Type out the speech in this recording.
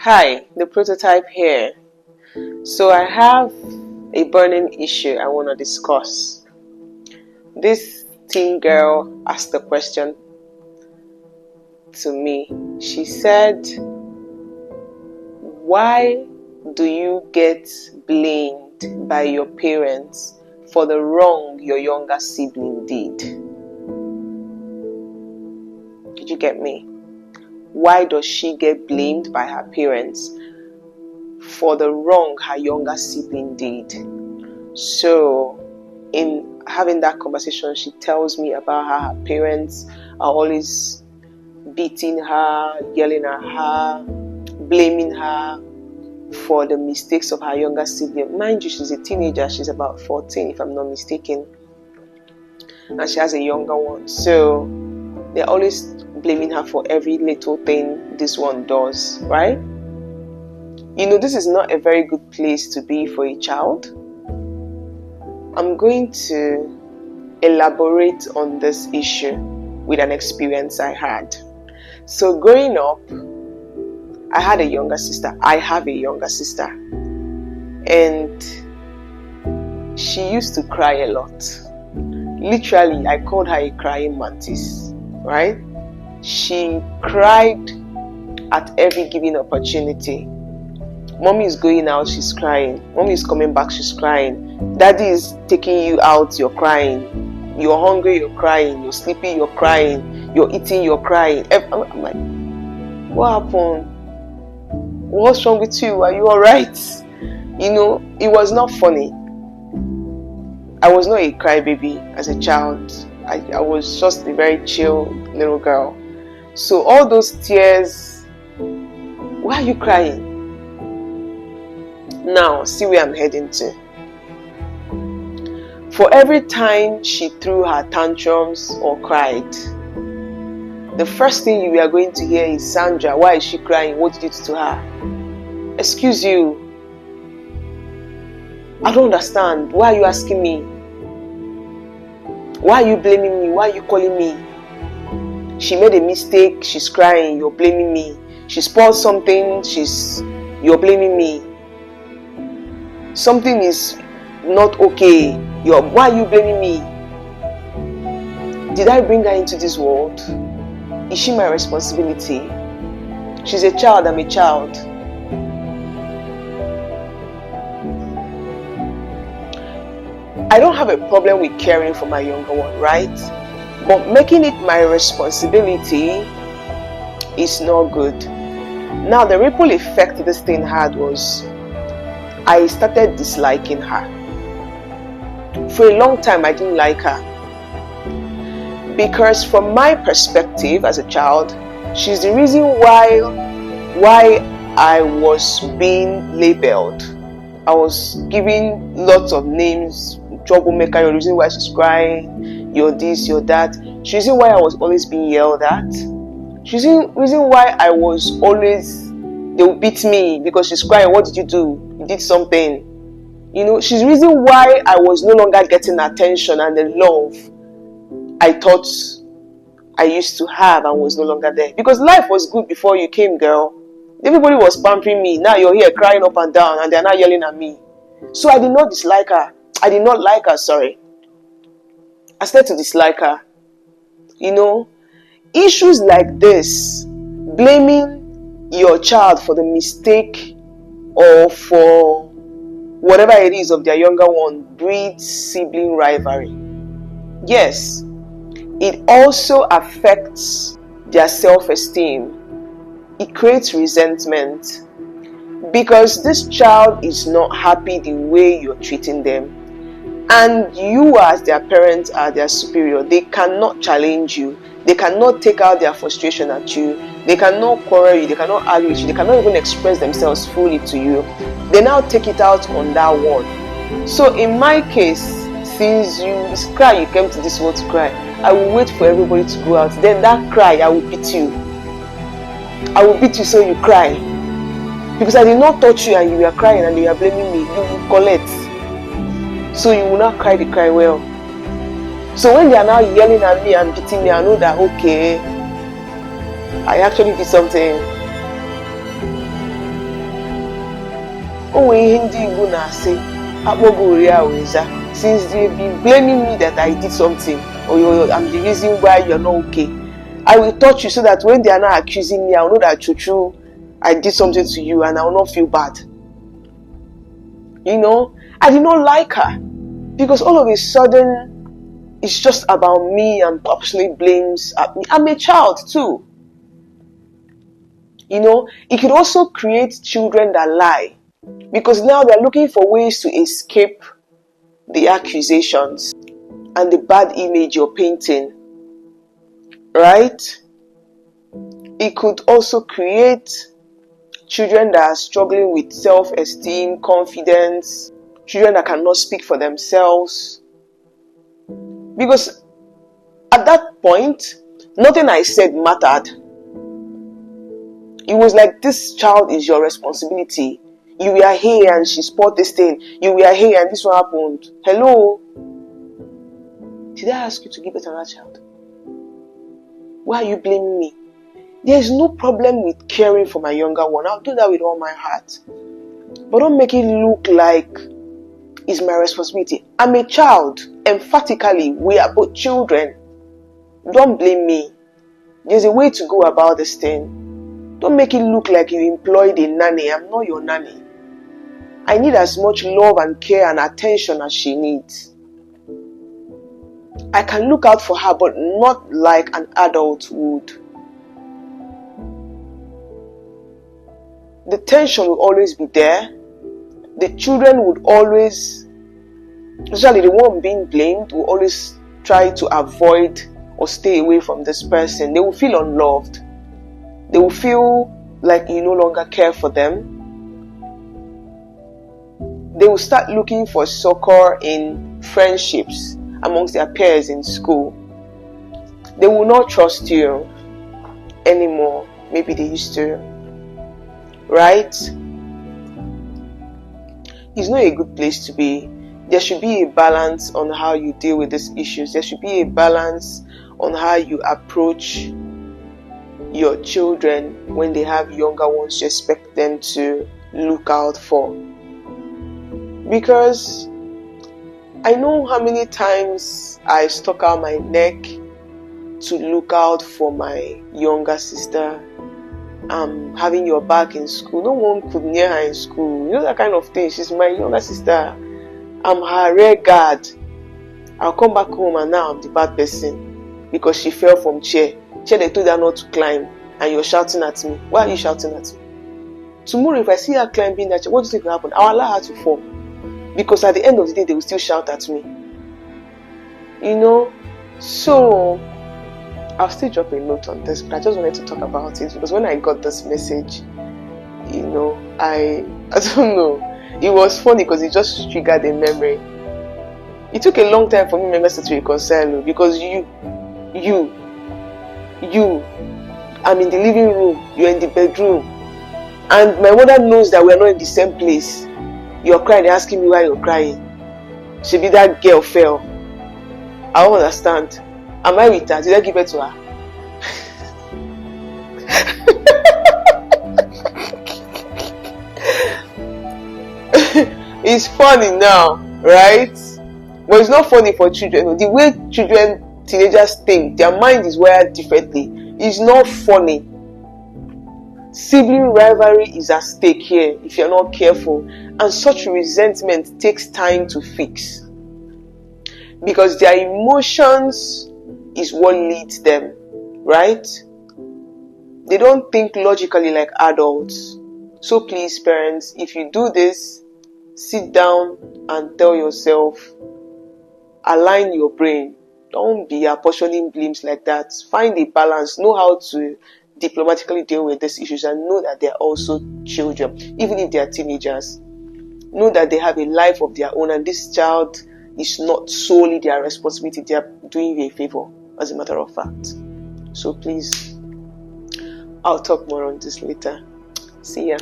Hi, the prototype here. So I have a burning issue I want to discuss. This teen girl asked a question to me. She said, why do you get blamed by your parents for the wrong your younger sibling did? Did you get me? Why does she get blamed by her parents for the wrong her younger sibling did? So, in having that conversation, she tells me about how her parents are always beating her, yelling at her, blaming her for the mistakes of her younger sibling. Mind you, she's a teenager. She's about 14, if I'm not mistaken. And she has a younger one. So, they're always blaming her for every little thing this one does, right? You know, this is not a very good place to be for a child. I'm going to elaborate on this issue with an experience I had. So growing up, I had a younger sister. I have a younger sister. And she used to cry a lot. Literally, I called her a crying mantis, right? She cried at every given opportunity. Mommy is going out, she's crying. Mommy is coming back, she's crying. Daddy is taking you out, you're crying. You're hungry, you're crying. You're sleepy, you're crying. You're eating, you're crying. I'm like, what happened? What's wrong with you? Are you alright? You know, it was not funny. I was not a crybaby as a child. I was just a very chill little girl. So all those tears, why are you crying? Now, see where I'm heading to. For every time she threw her tantrums or cried, the first thing you are going to hear is, Sandra, why is she crying? What did you do to her? Excuse you. I don't understand. Why are you asking me? Why are you blaming me? Why are you calling me? She made a mistake, she's crying, you're blaming me. She spoiled something, you're blaming me. Something is not okay. Why are you blaming me? Did I bring her into this world? Is she my responsibility? She's a child, I'm a child. I don't have a problem with caring for my younger one, right? But making it my responsibility is not good. Now, the ripple effect this thing had was I started disliking her. For a long time, I didn't like her. Because from my perspective as a child, she's the reason why I was being labeled. I was given lots of names. Troublemaker, you're the reason why she's crying, you're this, you're that. She's the reason why I was always being yelled at. She's the reason why I was always, they would beat me because she's crying. What did you do? You did something. You know, she's the reason why I was no longer getting attention and the love I thought I used to have and was no longer there. Because life was good before you came, girl. Everybody was pampering me. Now you're here crying up and down and they're not yelling at me. So I did not dislike her. I did not like her, sorry. I started to dislike her. You know, issues like this, blaming your child for the mistake or for whatever it is of their younger one, breeds sibling rivalry. Yes, it also affects their self-esteem. It creates resentment because this child is not happy the way you're treating them. And you as their parents are their superior. They cannot challenge you. They cannot take out their frustration at you. They cannot quarrel you. They cannot argue with you. They cannot even express themselves fully to you. They now take it out on that one. So in my case, since you cry, you came to this world to cry, I will wait for everybody to go out. Then that cry, I will beat you. I will beat you so you cry. Because I did not touch you and you were crying and you were blaming me. You will collect. So you will not cry the cry well. So when they are now yelling at me and beating me, I know that, okay, I actually did something. Oh, since they've been blaming me that I did something, or I'm the reason why you're not okay, I will touch you so that when they are not accusing me, I'll know that true, I did something to you and I will not feel bad. I did not like her because all of a sudden it's just about me and purposely blames at me. I'm a child too. It could also create children that lie because now they're looking for ways to escape the accusations and the bad image you're painting, right? It could also create children that are struggling with self-esteem, confidence, children that cannot speak for themselves. Because at that point, nothing I said mattered. It was like, this child is your responsibility. You were here and she spotted this thing. You were here and this one happened. Hello? Did I ask you to give birth to another child? Why are you blaming me? There is no problem with caring for my younger one. I'll do that with all my heart. But don't make it look like it's my responsibility. I'm a child. Emphatically, we are both children. Don't blame me. There's a way to go about this thing. Don't make it look like you employed a nanny. I'm not your nanny. I need as much love and care and attention as she needs. I can look out for her, but not like an adult would. The tension will always be there. The children would always, especially the one being blamed, will always try to avoid or stay away from this person. They will feel unloved. They will feel like you no longer care for them. They will start looking for succor in friendships amongst their peers in school. They will not trust you anymore. Maybe they used to. Right? It's not a good place to be. There should be a balance on how you deal with these issues. There should be a balance on how you approach your children when they have younger ones you expect them to look out for. Because I know how many times I stuck out my neck to look out for my younger sister. Having your back in school. No one could near her in school. That kind of thing. She's my younger sister. I'm her rear guard. I'll come back home and now I'm the bad person because she fell from chair. They told her not to climb and you're shouting at me. Why are you shouting at me? Tomorrow if I see her climbing that chair, what do you think will happen? I'll allow her to fall. Because at the end of the day, they will still shout at me. So I'll still drop a note on this, but I just wanted to talk about it because when I got this message, I don't know. It was funny because it just triggered a memory. It took a long time for me and my sister to reconcile because you, I'm in the living room, you're in the bedroom, and my mother knows that we're not in the same place. You're crying, you're asking me why you're crying. Maybe that girl fell. I don't understand. Am I with her? Did I give it to her? It's funny now, right? But it's not funny for children. The way teenagers think, their mind is wired differently. It's not funny. Sibling rivalry is at stake here if you're not careful. And such resentment takes time to fix. Because their emotions is what leads them, right? They don't think logically like adults. So please, parents, if you do this, sit down and tell yourself, align your brain. Don't be apportioning blames like that. Find a balance. Know how to diplomatically deal with these issues and know that they're also children, even if they're teenagers. Know that they have a life of their own and this child is not solely their responsibility. They are doing you a favor, as a matter of fact. So please, I'll talk more on this later. See ya.